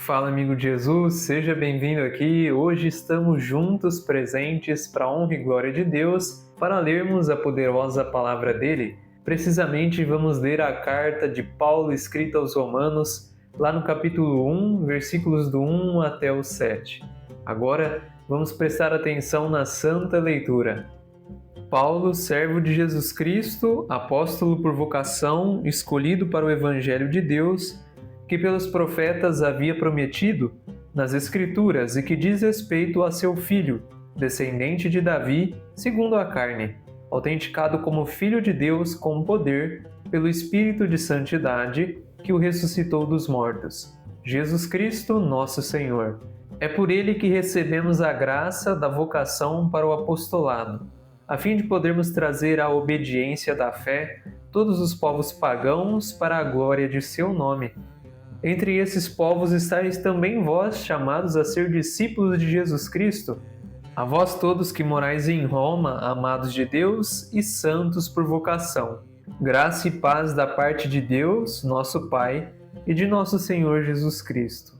Fala, amigo de Jesus, seja bem-vindo aqui. Hoje estamos juntos, presentes para a honra e glória de Deus, para lermos a poderosa palavra dele. Precisamente vamos ler a carta de Paulo escrita aos Romanos, lá no capítulo 1, versículos do 1 até o 7. Agora vamos prestar atenção na santa leitura. Paulo, servo de Jesus Cristo, apóstolo por vocação, escolhido para o Evangelho de Deus, que pelos profetas havia prometido nas Escrituras e que diz respeito a seu Filho, descendente de Davi, segundo a carne, autenticado como Filho de Deus com poder, pelo Espírito de Santidade, que o ressuscitou dos mortos. Jesus Cristo, nosso Senhor. É por ele que recebemos a graça da vocação para o apostolado, a fim de podermos trazer à obediência da fé todos os povos pagãos para a glória de seu nome. Entre esses povos estáis também vós, chamados a ser discípulos de Jesus Cristo, a vós todos que morais em Roma, amados de Deus e santos por vocação. Graça e paz da parte de Deus, nosso Pai, e de nosso Senhor Jesus Cristo.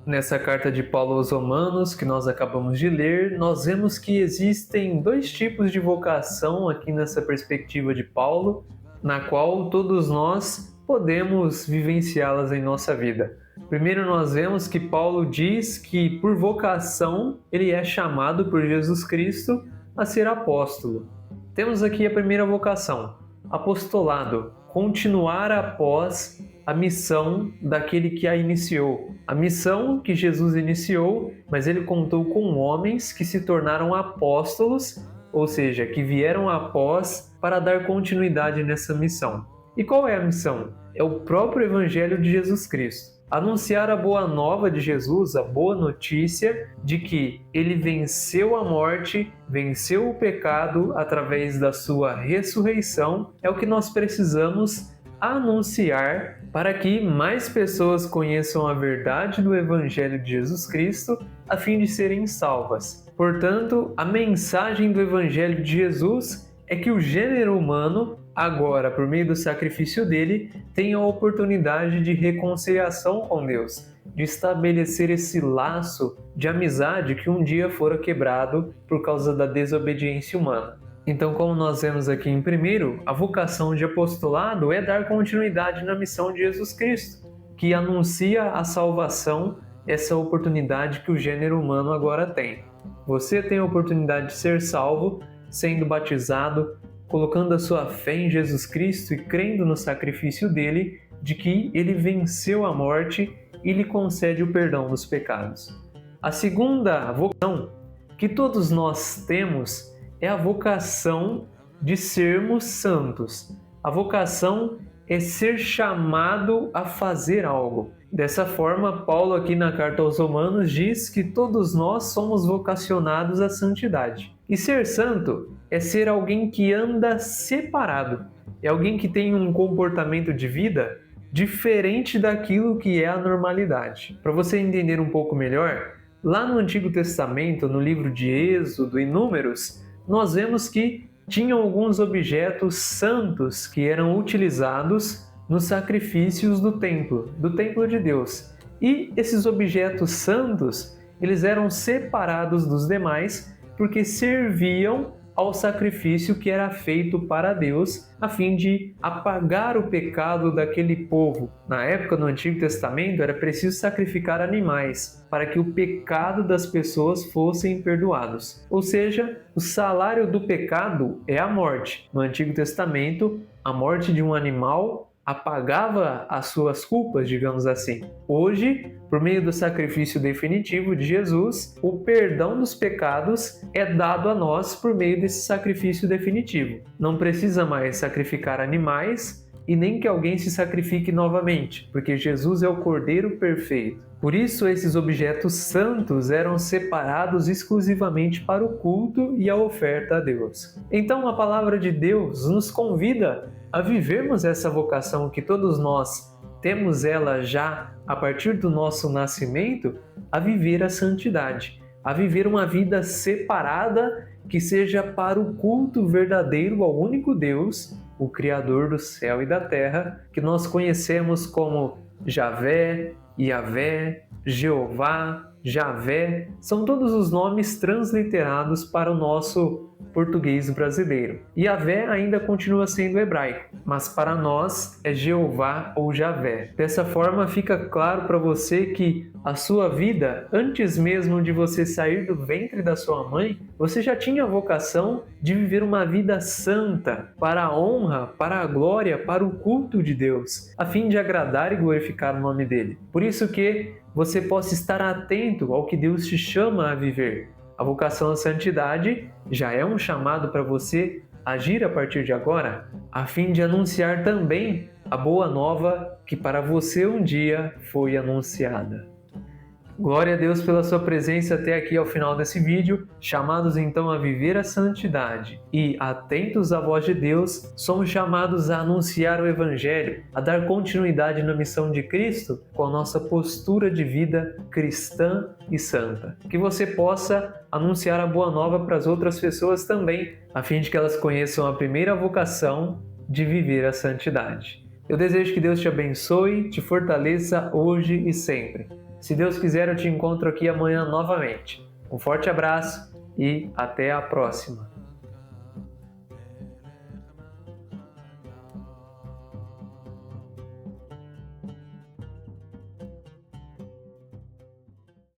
Nessa carta de Paulo aos Romanos, que nós acabamos de ler, nós vemos que existem dois tipos de vocação aqui nessa perspectiva de Paulo, na qual todos nós podemos vivenciá-las em nossa vida. Primeiro nós vemos que Paulo diz que por vocação ele é chamado por Jesus Cristo a ser apóstolo. Temos aqui a primeira vocação, apostolado, continuar após a missão daquele que a iniciou. A missão que Jesus iniciou, mas ele contou com homens que se tornaram apóstolos, ou seja, que vieram após para dar continuidade nessa missão. E qual é a missão? É o próprio Evangelho de Jesus Cristo. Anunciar a boa nova de Jesus, a boa notícia de que ele venceu a morte, venceu o pecado através da sua ressurreição, é o que nós precisamos anunciar para que mais pessoas conheçam a verdade do Evangelho de Jesus Cristo a fim de serem salvas. Portanto, a mensagem do Evangelho de Jesus é que o gênero humano, agora, por meio do sacrifício dele, tem a oportunidade de reconciliação com Deus, de estabelecer esse laço de amizade que um dia fora quebrado por causa da desobediência humana. Então, como nós vemos aqui em primeiro, a vocação de apostolado é dar continuidade na missão de Jesus Cristo, que anuncia a salvação, essa oportunidade que o gênero humano agora tem. Você tem a oportunidade de ser salvo, sendo batizado, colocando a sua fé em Jesus Cristo e crendo no sacrifício dele, de que ele venceu a morte e lhe concede o perdão dos pecados. A segunda vocação que todos nós temos é a vocação de sermos santos. A vocação é ser chamado a fazer algo. Dessa forma, Paulo aqui na carta aos Romanos diz que todos nós somos vocacionados à santidade. E ser santo é ser alguém que anda separado, é alguém que tem um comportamento de vida diferente daquilo que é a normalidade. Para você entender um pouco melhor, lá no Antigo Testamento, no livro de Êxodo e Números, nós vemos que tinham alguns objetos santos que eram utilizados nos sacrifícios do templo de Deus. E esses objetos santos, eles eram separados dos demais porque serviam ao sacrifício que era feito para Deus, a fim de apagar o pecado daquele povo. Na época, no Antigo Testamento, era preciso sacrificar animais para que o pecado das pessoas fossem perdoados. Ou seja, o salário do pecado é a morte. No Antigo Testamento, a morte de um animal apagava as suas culpas, digamos assim. Hoje, por meio do sacrifício definitivo de Jesus, o perdão dos pecados é dado a nós por meio desse sacrifício definitivo. Não precisa mais sacrificar animais e nem que alguém se sacrifique novamente, porque Jesus é o Cordeiro perfeito. Por isso, esses objetos santos eram separados exclusivamente para o culto e a oferta a Deus. Então, a palavra de Deus nos convida a vivermos essa vocação que todos nós temos ela já a partir do nosso nascimento, a viver a santidade, a viver uma vida separada que seja para o culto verdadeiro ao único Deus, o Criador do céu e da terra, que nós conhecemos como Javé, Yahvé, Jeová, Javé, são todos os nomes transliterados para o nosso português brasileiro. Yahvé ainda continua sendo hebraico, mas para nós é Jeová ou Javé. Dessa forma fica claro para você que a sua vida, antes mesmo de você sair do ventre da sua mãe, você já tinha a vocação de viver uma vida santa, para a honra, para a glória, para o culto de Deus, a fim de agradar e glorificar o nome dele. Por isso que você possa estar atento ao que Deus te chama a viver. A vocação à santidade já é um chamado para você agir a partir de agora, a fim de anunciar também a boa nova que para você um dia foi anunciada. Glória a Deus pela sua presença até aqui ao final desse vídeo. Chamados então a viver a santidade e atentos à voz de Deus, somos chamados a anunciar o Evangelho, a dar continuidade na missão de Cristo com a nossa postura de vida cristã e santa. Que você possa anunciar a boa nova para as outras pessoas também, a fim de que elas conheçam a primeira vocação de viver a santidade. Eu desejo que Deus te abençoe, te fortaleça hoje e sempre. Se Deus quiser, eu te encontro aqui amanhã novamente. Um forte abraço e até a próxima!